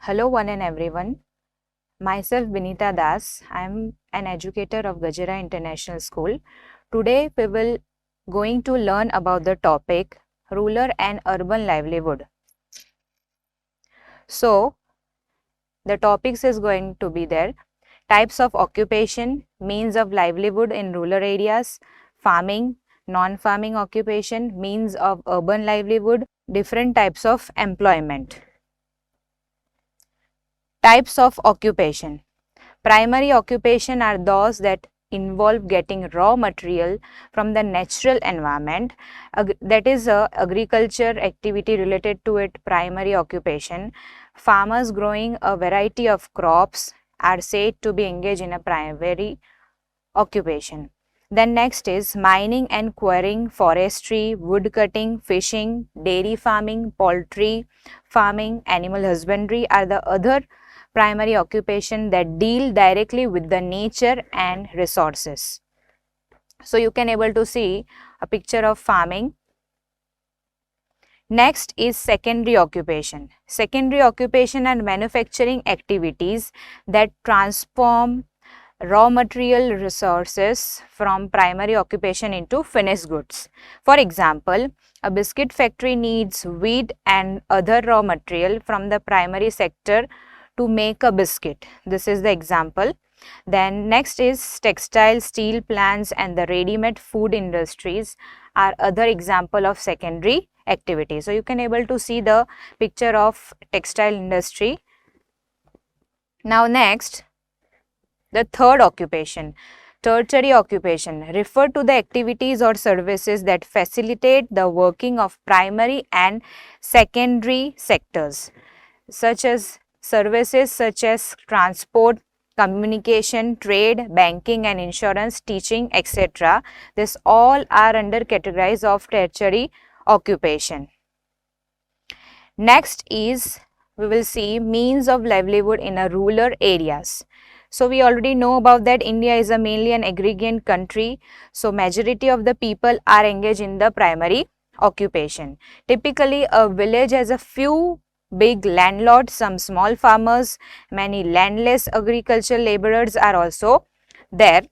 Hello one and everyone. Myself Binita Das. I am an educator of Gajera International School. Today we will going to learn about the topic rural and urban livelihood. So the topics is going to be there: types of occupation, means of livelihood in rural areas, farming, non-farming occupation, means of urban livelihood, different types of employment. Types of occupation. Primary occupation are those that involve getting raw material from the natural environment. That is agriculture activity related to it, primary occupation. Farmers growing a variety of crops are said to be engaged in a primary occupation. Then next is mining and quarrying, forestry, wood cutting, fishing, dairy farming, poultry farming, animal husbandry are the other primary occupation that deal directly with the nature and resources. So you can able to see a picture of farming. Next is secondary occupation. Secondary occupation are manufacturing activities that transform raw material resources from primary occupation into finished goods. For example, a biscuit factory needs wheat and other raw material from the primary sector to make a biscuit. This is the example. Then next is textile, steel plants and the ready-made food industries are other example of secondary activity. So you can able to see the picture of textile industry. Now next, the third occupation, tertiary occupation, refer to the activities or services that facilitate the working of primary and secondary sectors, such as services such as transport, communication, trade, banking and insurance, teaching, etc. This all are under categories of tertiary occupation. Next is we will see means of livelihood in a rural areas. So we already know about that India is a mainly an agrarian country. So majority of the people are engaged in the primary occupation. Typically a village has a few big landlords, some small farmers, many landless agricultural laborers are also there.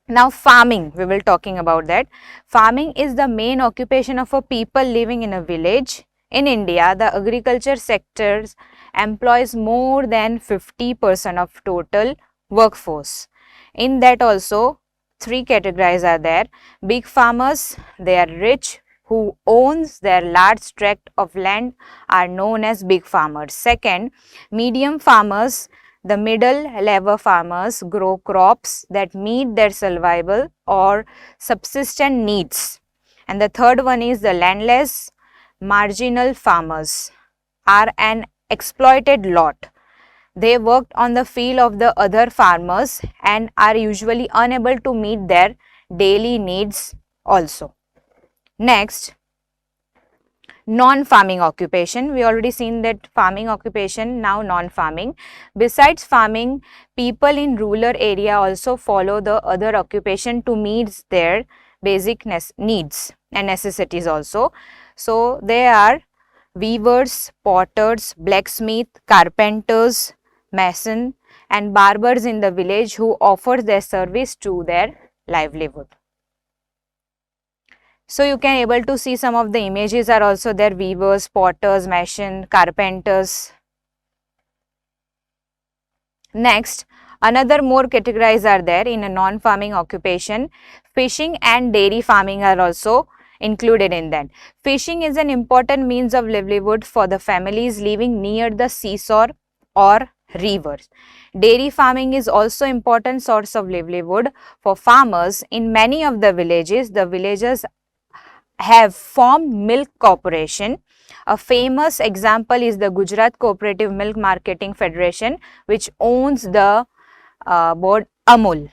Now farming, we will talking about that. Farming is the main occupation of a people living in a village. In India, the agriculture sectors employs more than 50% of total workforce. In that also, three categories are there. Big farmers, they are rich, who owns their large tract of land are known as big farmers. Second, medium farmers, the middle level farmers grow crops that meet their survival or subsistence needs. And the third one is the landless, marginal farmers are an exploited lot. They worked on the field of the other farmers and are usually unable to meet their daily needs also. Next, non-farming occupation. We already seen that farming occupation, now non-farming. Besides farming, people in rural area also follow the other occupation to meet their basic needs and necessities also. So they are weavers, potters, blacksmith, carpenters, mason and barbers in the village who offer their service to their livelihood. So you can able to see some of the images are also there: weavers, potters, mason, carpenters. Next, another more categories are there in a non-farming occupation. Fishing and dairy farming are also included in that. Fishing is an important means of livelihood for the families living near the seashore or rivers. Dairy farming is also important source of livelihood for farmers. In many of the villages have formed milk corporation. A famous example is the Gujarat Cooperative Milk Marketing Federation, which owns the board Amul.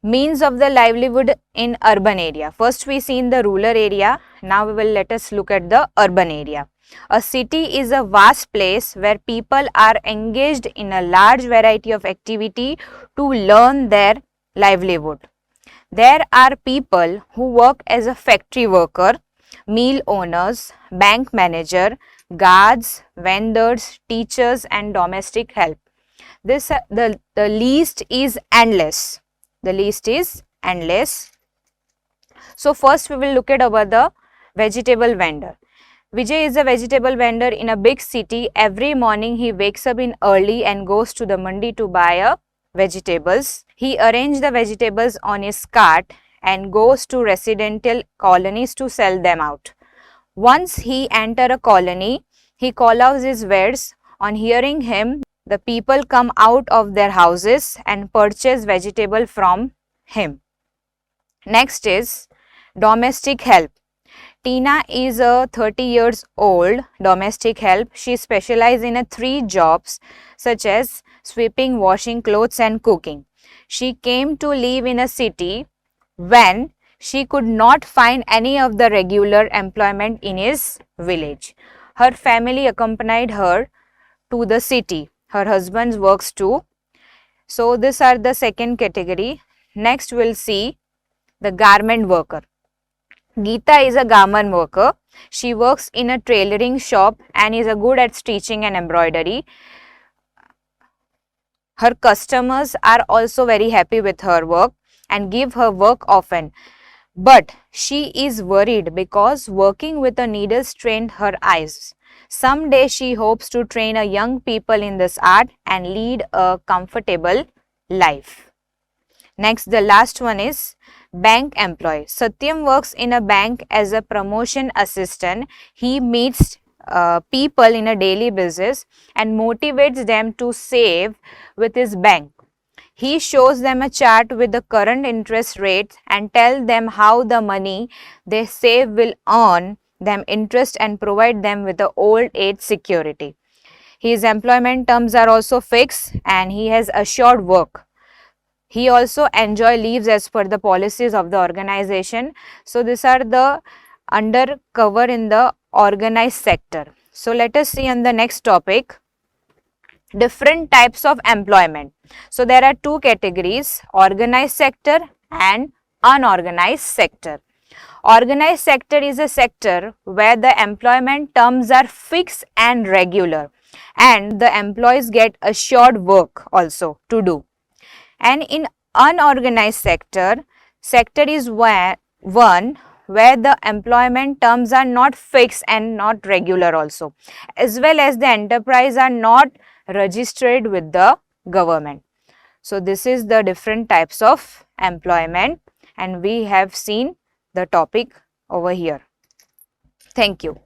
Means of the livelihood in urban area. First we see in the rural area. Now we will let us look at the urban area. A city is a vast place where people are engaged in a large variety of activity to learn their livelihood. There are people who work as a factory worker, meal owners, bank manager, guards, vendors, teachers and domestic help. The list is endless. The list is endless. So first we will look at about the vegetable vendor. Vijay is a vegetable vendor in a big city. Every morning he wakes up in early and goes to the mandi to buy vegetables. He arranges the vegetables on his cart and goes to residential colonies to sell them out. Once he enters a colony, he calls out his wares. On hearing him, the people come out of their houses and purchase vegetable from him. Next is domestic help. Tina is a 30 years old domestic help. She specializes in 3 jobs such as sweeping, washing clothes and cooking. She came to live in a city when she could not find any of the regular employment in his village. Her family accompanied her to the city. Her husband works too. So these are the second category. Next we'll see the garment worker. Geeta is a garment worker. She works in a tailoring shop and is good at stitching and embroidery. Her customers are also very happy with her work and give her work often. But she is worried because working with a needle strained her eyes. Someday she hopes to train a young people in this art and lead a comfortable life. Next, the last one is bank employee. Satyam works in a bank as a promotion assistant. He meets people in a daily business and motivates them to save with his bank. He shows them a chart with the current interest rates and tells them how the money they save will earn them interest and provide them with the old age security. His employment terms are also fixed and he has assured work. He also enjoys leaves as per the policies of the organization. So these are the undercover in the organized sector. So let us see on the next topic, different types of employment. So there are 2 categories, organized sector and unorganized sector. Organized sector is a sector where the employment terms are fixed and regular and the employees get assured work also to do. And in unorganized sector is one where the employment terms are not fixed and not regular also, as well as the enterprise are not registered with the government. So this is the different types of employment and we have seen the topic over here. Thank you.